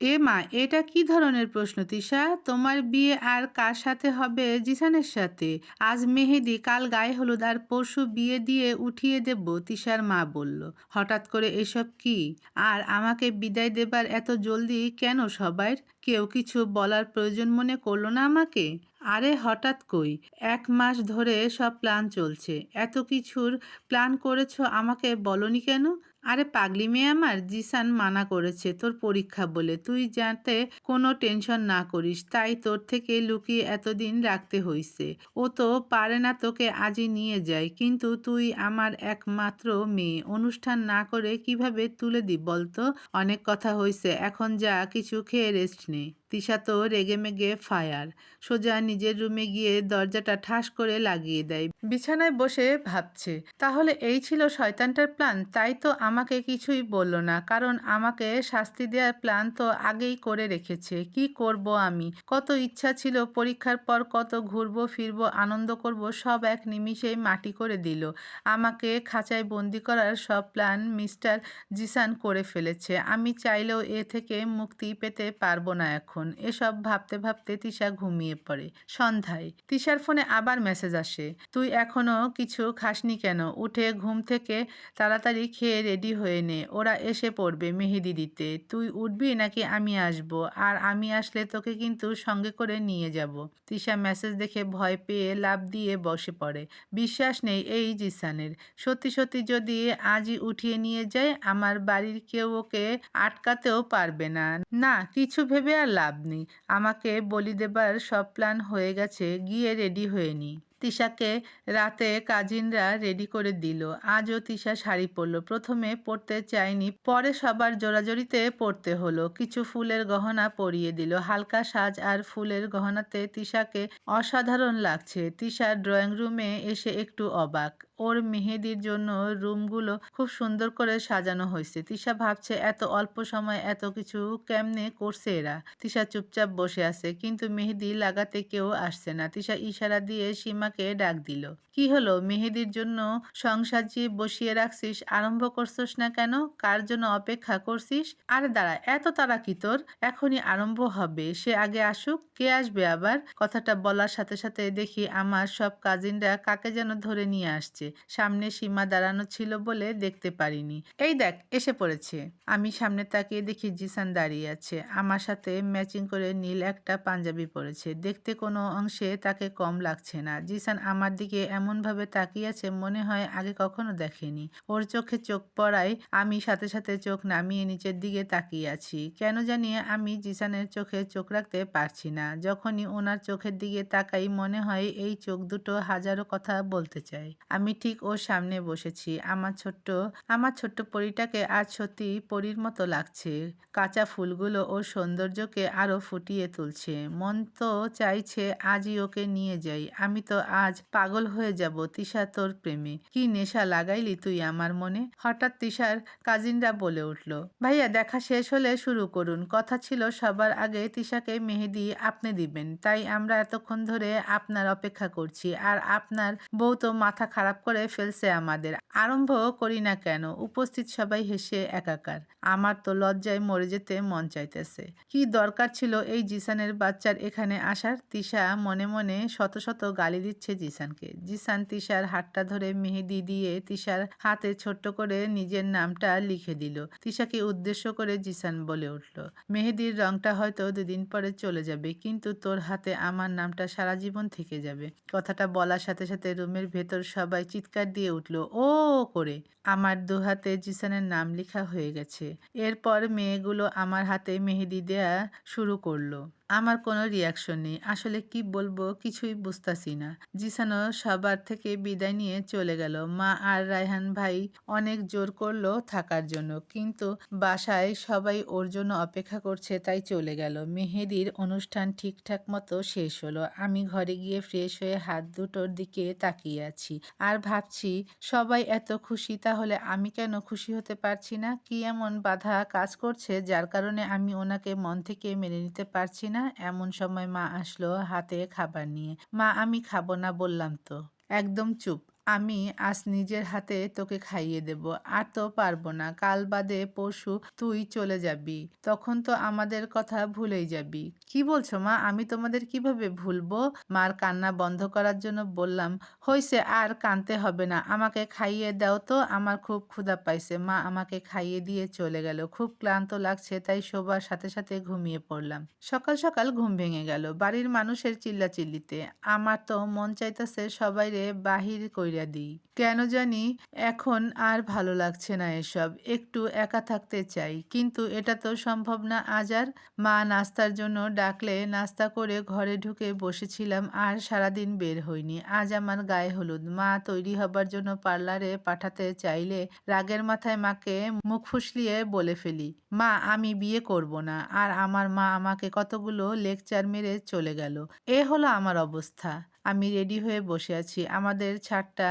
এ মা, এটা কি ধরনের প্রশ্ন তিশা? তোমার বিয়ে আর কার সাথে হবে? জিসানের সাথে। আজ মেহেদি, কাল গায়ে হলুদ আর পরশু বিয়ে দিয়ে উঠিয়ে দেব, তিশার মা বলল। হঠাৎ করে এসব কি? আর আমাকে বিদায় দেবার এত জলদি কেন সবাইর? কেউ কিছু বলার প্রয়োজন মনে করলো না আমাকে? আরে হঠাৎ কই? 1 মাস ধরে সব প্ল্যান চলছে। এত কিছুর প্ল্যান করেছো, আমাকে বলনি কেন? আরে পাগলি মেয়ে আমার, জিসান মানা করেছে তোর পরীক্ষা বলে, তুই যাতে কোনো টেনশন না করিস, তাই তোর থেকে লুকিয়ে এতদিন রাখতে হইছে। ও তো পারে না তোকে আজই নিয়ে যায়, কিন্তু তুই আমার একমাত্র মেয়ে, অনুষ্ঠান না করে কিভাবে তুলে দি বলতো? অনেক কথা হইছে, এখন যা কিছু খেয়ে রেস্ট নে। তিশা তো রেগেমেগে ফায়ার। সোজা নিজের রুমে গিয়ে দরজাটা ঠাস করে লাগিয়ে দেয়। বিছানায় বসে ভাবছে, তাহলে এই ছিল শয়তানটার প্ল্যান। তাই তো আমাকে কিছুই বলল না, কারণ আমাকে শাস্তি দেওয়ার প্ল্যান তো আগেই করে রেখেছে। কি করব আমি? কত ইচ্ছা ছিল পরীক্ষার পর কত ঘুরবো ফিরবো আনন্দ করব, সব এক নিমিষেই মাটি করে দিল। আমাকে খাঁচায় বন্দি করার সব প্ল্যান মিস্টার জিসান করে ফেলেছে। আমি চাইলেও এ থেকে মুক্তি পেতে পারবো না এখন। এসব ভাবতে ভাবতে তিশা ঘুমিয়ে পড়ে। সন্ধ্যায় তিশার ফোনে আবার মেসেজ আসে, তুই এখনো কিছু খাসনি কেন? উঠে ঘুম থেকে তাড়াতাড়ি খেয়ে রেডি হয়ে নে, ওরা এসে পড়বে মেহেদি দিতে। তুই উঠবি নাকি আমি আসব? আর আমি আসলে তোকে কিন্তু সঙ্গে করে নিয়ে যাব। তিশা মেসেজ দেখে ভয় পেয়ে লাফ দিয়ে বসে পড়ে। বিশ্বাস নেই এই জিসানের। সত্যি সত্যি যদি আজই উঠিয়ে নিয়ে যায়, আমার বাড়ির কেউ ওকে আটকাতেও পারবে না। না, কিছু ভেবে আর লাভ নেই। আমাকে বলি দেবার সব প্ল্যান হয়ে গেছে, গিয়ে রেডি হয়ে নি। তিশাকে রাতে কাজিনরা রেডি করে দিল। আজও তিশা শাড়ি পরলো। প্রথমে পরতে চায়নি, পরে সবার জোরাজোরিতে পরতে হলো। কিছু ফুলের গহনা পরিয়ে দিল। হালকা সাজ আর ফুলের গহনাতে তিশাকে অসাধারণ লাগছে। তিশা ড্রয়িং রুমে এসে একটু অবাক। ওর মেহেদির জন্য রুমগুলো খুব সুন্দর করে সাজানো হয়েছে। তিশা ভাবছে এত অল্প সময় এত কিছু কেমনে করছে এরা। তিশা চুপচাপ বসে আছে, কিন্তু মেহেদি লাগাতে কেউ আসছে না। তিশা ইশারা দিয়ে সীমাকে ডাক দিল। কি হলো, মেহেদির জন্য সং সাজিয়ে বসিয়ে রাখছিস, আরম্ভ করছিস না কেন? কার জন্য অপেক্ষা করছিস? আরে দাঁড়া, এত তাড়া কি তোর? এখনই আরম্ভ হবে, সে আগে আসুক। কে আসবে আবার? কথাটা বলার সাথে সাথে দেখি আমার সব কাজিনরা কাকে যেন ধরে নিয়ে আসছে। সামনে সীমা দাঁড়ানো ছিল বলে দেখতে পারিনি। এই দেখ এসে পড়েছে। আমি সামনে তাকিয়ে দেখি জিসান দাঁড়িয়ে আছে। আমার সাথে ম্যাচিং করে নীল একটা পাঞ্জাবি পরেছে। দেখতে কোনো অংশে তাকে কম লাগছে না। জিসান আমার দিকে এমনভাবে তাকিয়ে আছে, মনে হয় আগে কখনো দেখেনি। ওর চোখে চোখ পড়ায় আমি সাথে সাথে চোখ নামিয়ে নিচের দিকে তাকিয়ে আছি। কেন জানি আমি জিসানের চোখে চোখ রাখতে পারছি না। যখনই ওনার চোখের দিকে তাকাই, মনে হয় এই চোখ দুটো হাজারো কথা বলতে চায়। আমি ঠিক ওর সামনে বসেছি। আমার ছোট্ট পরীটাকে আজ সত্যি পরীর মতো লাগছে। কাঁচা ফুলগুলো ওর সৌন্দর্যকে আরো ফুটিয়ে তুলছে। মন তো চাইছে আজই ওকে নিয়ে যাই। আমি তো আজ পাগল হয়ে যাব তিশা তোর প্রেমে। কি নেশা লাগাইলি তুই আমার মনে? হঠাৎ তিশার কাজিনরা বলে উঠল, ভাইয়া দেখা শেষ হলে শুরু করুন। কথা ছিল সবার আগে তিশাকে মেহেদি আপনি দিবেন, তাই আমরা এতক্ষণ ধরে আপনার অপেক্ষা করছি। আর আপনার বউ তো মাথা খারাপ করে ফেলছে আমাদের। আরম্ভ করি না কেন? উপস্থিত সবাই হেসে একাকার। আমার তো লজ্জায় মরে যেতে মন চাইতেছে। কি দরকার ছিল এই জিসানের বাচ্চার এখানে আসার? তিশা মনে মনে শত শত গালি দিচ্ছে জিসানকে। জিসান তিশার হাতটা ধরে মেহেদি দিয়ে তিশার হাতে ছোট্ট করে নিজের নামটা লিখে দিল। তিশাকে উদ্দেশ্য করে জিসান বলে উঠল, মেহেদির রংটা হয়তো 2 দিন পরে চলে যাবে, কিন্তু তোর হাতে আমার নামটা সারা জীবন থেকে যাবে। কথাটা বলার সাথে সাথে রুমের ভেতর সবাই চিৎকার দিয়ে উঠল, ও করে। আমার 2 হাতে জিসানের নাম লেখা হয়ে গেছে। এরপর মেয়েগুলো আমার হাতে মেহেদি দেয়া শুরু করলো। আমার কোনো রিয়াকশন নেই। আসলে কি বলবো কিছুই বুঝতাছি না। জিসানও সবার থেকে বিদায় নিয়ে চলে গেল। মা আর রায়হান ভাই অনেক জোর করলো থাকার জন্য, কিন্তু বাসায় সবাই ওর জন্য অপেক্ষা করছে তাই চলে গেল। মেহেদির অনুষ্ঠান ঠিকঠাক মতো শেষ হলো। আমি ঘরে গিয়ে ফ্রেশ হয়ে হাত দুটোর দিকে তাকিয়ে আছি আর ভাবছি, সবাই এত খুশি, তাহলে আমি কেন খুশি হতে পারছি না? কি এমন বাধা কাজ করছে যার কারণে আমি ওনাকে মন থেকে মেনে নিতে পারছি না? এমন সময় মা আসলো হাতে খাবার নিয়ে। মা, আমি খাবো না বললাম তো। একদম চুপ। আমি আজ নিজের হাতে তোকে খাইয়ে দেব। আর তো পারবো না। কাল বাদে পরশু তুই চলে যাবি। তখন তো আমাদের কথা ভুলেই যাবি। কি বলছো মা? আমি তোমাদের কিভাবে ভুলবো? মার কান্না বন্ধ করার জন্য বললাম, হইছে আর কাঁদতে হবে না। আমাকে খাইয়ে দাও তো, আমার খুব ক্ষুধা পাইছে। মা আমাকে খাইয়ে দিয়ে চলে গেল। খুব ক্লান্ত লাগছে তাই শোবার সাথে সাথে ঘুমিয়ে পড়লাম। সকাল সকাল ঘুম ভেঙে গেল বাড়ির মানুষের চিল্লাচিল্লিতে। আমার তো মন চাইতেছে সবাইরে বাহির কইরা দিই। কেন জানি এখন আর ভালো লাগছে না এসব। একটু একা থাকতে চাই, কিন্তু এটা তো সম্ভব না আজ আর। মা নাস্তার জন্য ডাকলে নাস্তা করে ঘরে ঢুকে বসেছিলাম আর সারাদিন বের হইনি। আজ আমার গায়ে হলুদ। মা তৈরি হবার জন্য পার্লারে পাঠাতে চাইলে রাগের মাথায় মাকে মুখ ফুসলিয়ে বলে ফেলি, মা আমি বিয়ে করব না। আর আমার মা আমাকে কতগুলো লেকচার মেরে চলে গেল। এ হলো আমার অবস্থা। আমি রেডি হয়ে বসে আছি। আমাদের ছাদটা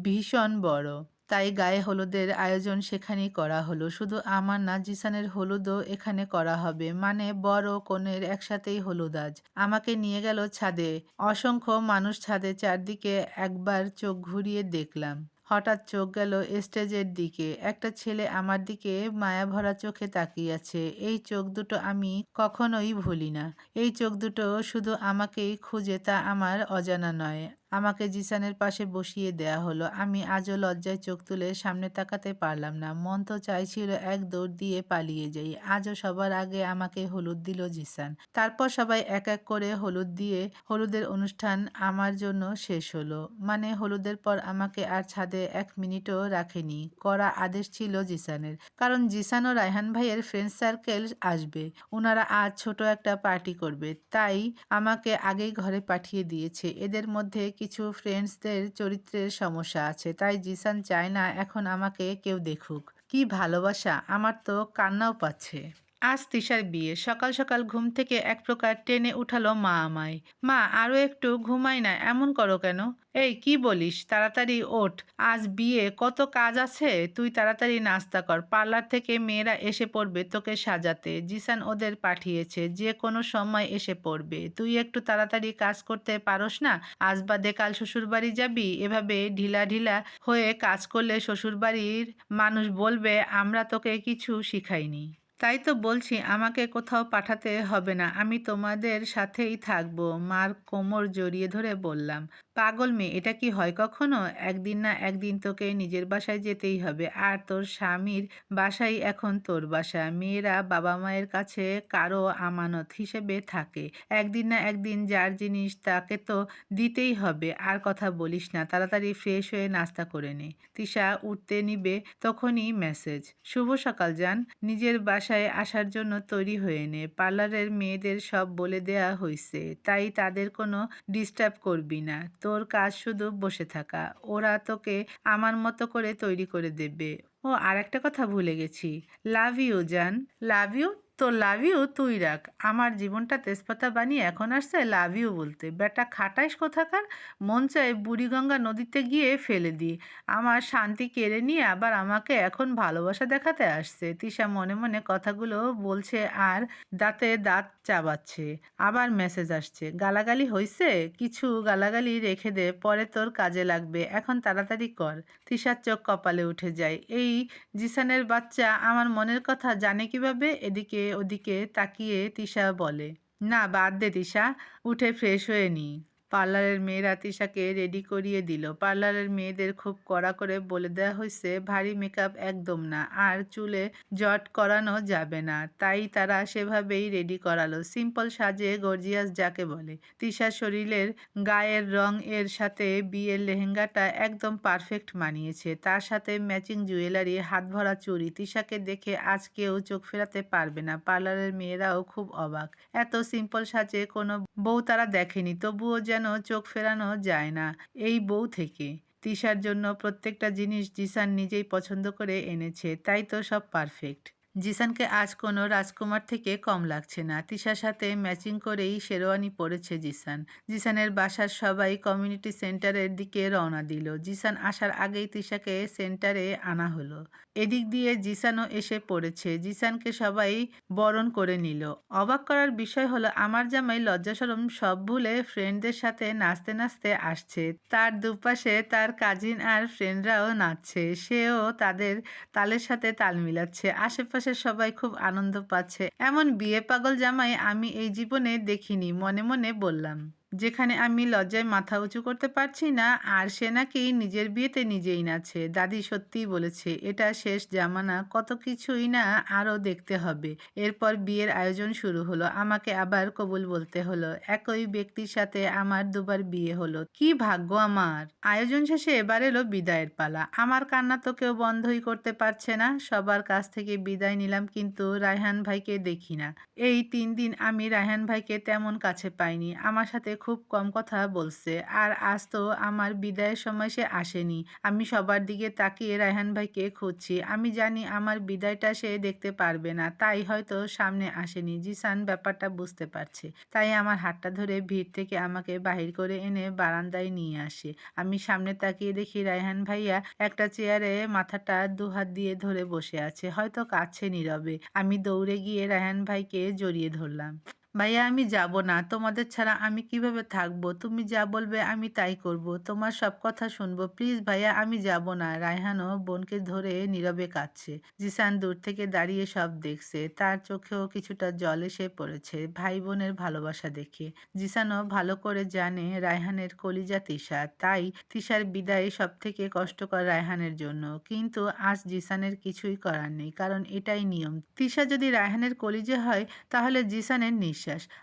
ভীষণ বড়। তাই গায়ে হলুদের আয়োজন সেখানেই করা হলো। শুধু আমার না, জিসানের হলুদও এখানে করা হবে। মানে বর ও কনের একসাথেই হলুদ আজ। আমাকে নিয়ে গেল ছাদে। অসংখ্য মানুষ ছাদে। চারদিকে একবার চোখ ঘুরিয়ে দেখলাম। হঠাৎ চোখ গেল স্টেজের দিকে। একটা ছেলে আমার দিকে মায়াভরা চোখে তাকিয়ে আছে। এই চোখ দুটো আমি কখনোই ভুলি না। এই চোখ দুটো শুধু আমাকেই খুঁজে, তা আমার অজানা নয়। আমাকে জিসানের পাশে বসিয়ে দেয়া হলো। আমি আজও লজ্জায় চোখ তুলে সামনে তাকাতে পারলাম না। মন তো চাইছিল এক দৌড় দিয়ে পালিয়ে যাই। আজও সবার আগে আমাকে হলুদ দিল জিসান। তারপর সবাই এক এক করে হলুদ দিয়ে হলুদের অনুষ্ঠান আমার জন্য শেষ হলো। মানে হলুদের পর আমাকে আর ছাদে 1 মিনিটও রাখেনি। কড়া আদেশ ছিল জিসানের। কারণ জিসান ও রায়হান ভাইয়ের ফ্রেন্ড সার্কেল আসবে। ওনারা আজ ছোট একটা পার্টি করবে। তাই আমাকে আগেই ঘরে পাঠিয়ে দিয়েছে। এদের মধ্যে কিছু ফ্রেন্ডসদের চরিত্রের সমস্যা আছে। তাই জিসান চায় না এখন আমাকে কেউ দেখুক। কি ভালোবাসা! আমার তো কান্নাও পাচ্ছে। আজ তিশার বিয়ে। সকাল সকাল ঘুম থেকে এক প্রকার টেনে উঠালো মা আমায়। মা আরো একটু ঘুমাই না, এমন করো কেন? এই কি বলিস? তাড়াতাড়ি ওঠ। আজ বিয়ে, কত কাজ আছে। তুই তাড়াতাড়ি নাস্তা কর। পার্লার থেকে মেয়েরা এসে পড়বে তোকে সাজাতে। জিসান ওদের পাঠিয়েছে, যে কোনো সময় এসে পড়বে। তুই একটু তাড়াতাড়ি কাজ করতে পারোস না? আজ বাদে কাল শ্বশুরবাড়ি যাবি। এভাবে ঢিলা ঢিলা হয়ে কাজ করলে শ্বশুরবাড়ির মানুষ বলবে আমরা তোকে কিছু শিখাইনি। তাই তো বলছি আমাকে কোথাও পাঠাতে হবে না, আমি তোমাদের সাথেই থাকবো। মার কোমর জড়িয়ে ধরে বললাম, পাগল মেয়ে, এটা কি হয় কখনো? একদিন না একদিন তোকে নিজের বাসায় যেতেই হবে। আর তোর স্বামীর বাসাই এখন তোর বাসা। মেয়েরা বাবা মায়ের কাছে কারো আমানত হিসেবে থাকে। একদিন না একদিন যার জিনিস তাকে তো দিতেই হবে। আর কথা বলিস না, তাড়াতাড়ি ফ্রেশ হয়ে নাস্তা করে নে। তিশা উঠতে নিবে তখনই মেসেজ, শুভ সকাল জান, নিজের বাসায় আসার জন্য তৈরি হয়ে নে। পার্লারের মেয়েদের সব বলে দেয়া হইছে, তাই তাদের কোনো ডিস্টার্ব করবি না। তোর কাজ শুধু বসে থাকা। ওরা তোকে আমার মতো করে তৈরি করে দেবে। ও আর একটা কথা ভুলে গেছি। লাভ ইউ জান। Love you? তো লাভ ইউ তুই রাখ। আমার জীবনটা তেজপাতা বানিয়ে এখন আসছে লাভ ইউ বলতে। বেটা খাটাইস কোথাকার। মন চায় বুড়িগঙ্গা নদীতে গিয়ে ফেলে দিই। আমার শান্তি কেড়ে নিয়ে আবার আমাকে এখন ভালোবাসা দেখাতে আসছে। তিশা মনে মনে কথাগুলো বলছে আর দাঁতে দাঁত চাবাচ্ছে। আবার মেসেজ আসছে, গালাগালি হইছে? কিছু গালাগালি রেখে দে, পরে তোর কাজে লাগবে। এখন তাড়াতাড়ি কর। তিশার চোখ কপালে উঠে যায়। এই জিসানের বাচ্চা আমার মনের কথা জানে কিভাবে? এদিকে ওদিকে তাকিয়ে তিশা বলে, না বাদ দে তিশা, উঠে ফ্রেশ হয়ে নি। পার্লারের মেয়েরা তিশাকে রেডি করিয়ে দিল। পার্লারের মেয়েদের খুব কড়া করে বলে দেওয়া হয়েছে ভারী মেকআপ একদম না, আর চুলে জট করানো যাবে না। তাই তারা সেভাবেই রেডি করালো। সিম্পল সাজে গর্জিয়াস যাকে বলে। তিশার শরীরের গায়ের রং এর সাথে বিয়ের লেহেঙ্গাটা একদম পারফেক্ট মানিয়েছে। তার সাথে ম্যাচিং জুয়েলারি, হাত ভরা চুড়ি। তিশাকে দেখে আজ কেউ চোখ ফেরাতে পারবে না। পার্লারের মেয়েরাও খুব অবাক। এত সিম্পল সাজে কোনো বউ তারা দেখেনি, তবুও যেন চোখ ফেরানো যায় না এই বউ থেকে। তিশার জন্য প্রত্যেকটা জিনিস জিসান নিজেই পছন্দ করে এনেছে, তাই তো সব পারফেক্ট। জিসানকে আজ কোনো রাজকুমার থেকে কম লাগছে না। তিশার সাথে ম্যাচিং করেই শেরওয়ানি পরেছে জিসান। জিসানের বাসার সবাই কমিউনিটি সেন্টারের দিকে রওনা দিল। জিসান আসার আগেই তিশাকে সেন্টারে আনা হলো। এদিক দিয়ে জিসানও এসে পড়েছে। জিসানকে সবাই বরণ করে নিল। অবাক করার বিষয় হলো আমার জামাই লজ্জাশরম সব ভুলে ফ্রেন্ডদের সাথে নাচতে নাচতে আসছে। তার দুপাশে তার কাজিন আর ফ্রেন্ডরাও নাচছে। সেও তাদের তালের সাথে তাল মিলাচ্ছে। আশেপাশের সবাই খুব আনন্দ পাচ্ছে। এমন বিয়ে পাগল জামাই আমি এই জীবনে দেখিনি। মনে মনে বললাম। যেখানে আমি লজ্জায় মাথা উঁচু করতে পারছি না, আর সে নাকি নিজের বিয়েতে নিজেই নাচে। দাদি সত্যিই বলেছে, এটা শেষ জামানা, কত কিছুই না আরও দেখতে হবে। এরপর বিয়ের আয়োজন শুরু হলো। আমাকে আবার কবুল বলতে হলো। একই ব্যক্তির সাথে আমার দুবার বিয়ে হলো। কি ভাগ্য আমার! আয়োজন শেষে এবার এলো বিদায়ের পালা। আমার কান্না তো কেউ বন্ধই করতে পারছে না। সবার কাছ থেকে বিদায় নিলাম, কিন্তু রায়হান ভাইকে দেখি না। এই ৩ দিন আমি রায়হান ভাইকে তেমন কাছে পাইনি। আমার সাথে খুব কম কথা বলছে। আর আজ তো আমার বিদায়ের সময় সে আসেনি। আমি সবার দিকে তাকিয়ে রায়হান ভাইকে খুঁজছি। আমি জানি আমার বিদায়টা সে দেখতে পারবে না, তাই হয়তো সামনে আসেনি। জিসান ব্যাপারটা বুঝতে পারছে। তাই আমার হাতটা ধরে ভিড় থেকে আমাকে বাহির করে এনে বারান্দায় নিয়ে আসে। আমি সামনে তাকিয়ে দেখি রায়হান ভাইয়া একটা চেয়ারে মাথাটা দুহাত দিয়ে ধরে বসে আছে, হয়তো কাঁদছে নীরবে। আমি দৌড়ে গিয়ে রায়হান ভাইকে জড়িয়ে ধরলাম। ভাইয়া, আমি যাব না। তোমাদের ছাড়া আমি কিভাবে থাকবো? তুমি যা বলবে আমি তাই করব। তোমার সব কথা শুনবো। প্লিজ ভাইয়া, আমি যাব না। রায়হানও বোনকে ধরে নীরবে কাঁদছে। জিসান দূর থেকে দাঁড়িয়ে সব দেখছে। তার চোখেও কিছুটা জল এসে পড়েছে ভাই বোনের ভালোবাসা দেখে। জিসানও ভালো করে জানে রায়হানের কলিজা তিশা। তাই তিশার বিদায় সব থেকে কষ্টকর রায়হানের জন্য। কিন্তু আজ জিসানের কিছুই করার নেই, কারণ এটাই নিয়ম। তিশা যদি রায়হানের কলিজা হয়, তাহলে জিসানের নিঃশ্বাস।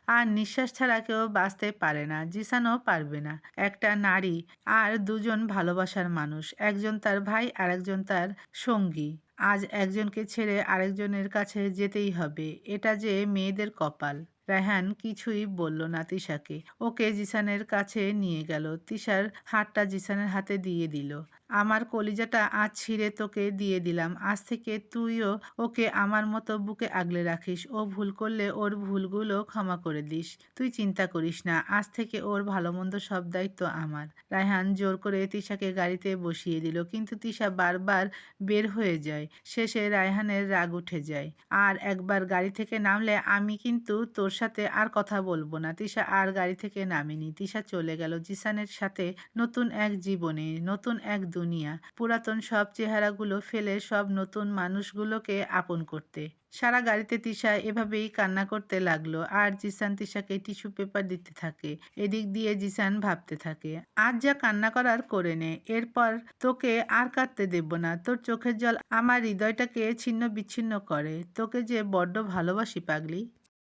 আর নিঃশ্বাস ছাড়া কেউ বাঁচতে পারে না। জিসানও পারবে না। একটা নারী আর দুজন ভালোবাসার মানুষ। একজন তার ভাই, আর একজন তার সঙ্গী। আজ একজনকে ছেড়ে আরেকজনের কাছে যেতেই হবে। এটা যে মেয়েদের কপাল। রায়হান কিছুই বলল না তিশাকে। ওকে জিসানের কাছে নিয়ে গেল। তিশার হাতটা জিসানের হাতে দিয়ে দিল। আমার কলিজাটা আজ ছিঁড়ে তোকে দিয়ে দিলাম। আজ থেকে তুইও ওকে আমার মতো বুকে আগলে রাখিস। ও ভুল করলে ওর ভুলগুলো ক্ষমা করে দিস। তুই চিন্তা করিস না। আজ থেকে ওর ভালো মন্দ সব দায়িত্ব আমার। রায়হান জোর করে তিশাকে গাড়িতে বসিয়ে দিল, কিন্তু তিশা বারবার বের হয়ে যায়। শেষে রায়হানের রাগ উঠে যায়। আর একবার গাড়ি থেকে নামলে আমি কিন্তু তোর সাথে আর কথা বলবো না। তিশা আর গাড়ি থেকে নামেনি। তিশা চলে গেল জিসানের সাথে নতুন এক জীবনে, নতুন এক দুনিয়া। পুরাতন সব চেহারাগুলো ফেলে সব নতুন মানুষগুলোকে আপন করতে। সারা গাড়িতে তিশা এভাবেই কান্না করতে লাগলো, আর জিসান তিশাকে টিস্যু পেপার দিতে থাকে। এদিক দিয়ে জিসান ভাবতে থাকে, আজ যা কান্না করার করে নে। এরপর তোকে আর কাঁদতে দেব না। তোর চোখের জল আমার হৃদয়টাকে ছিন্ন বিচ্ছিন্ন করে। তোকে যে বড্ড ভালোবাসি পাগলি।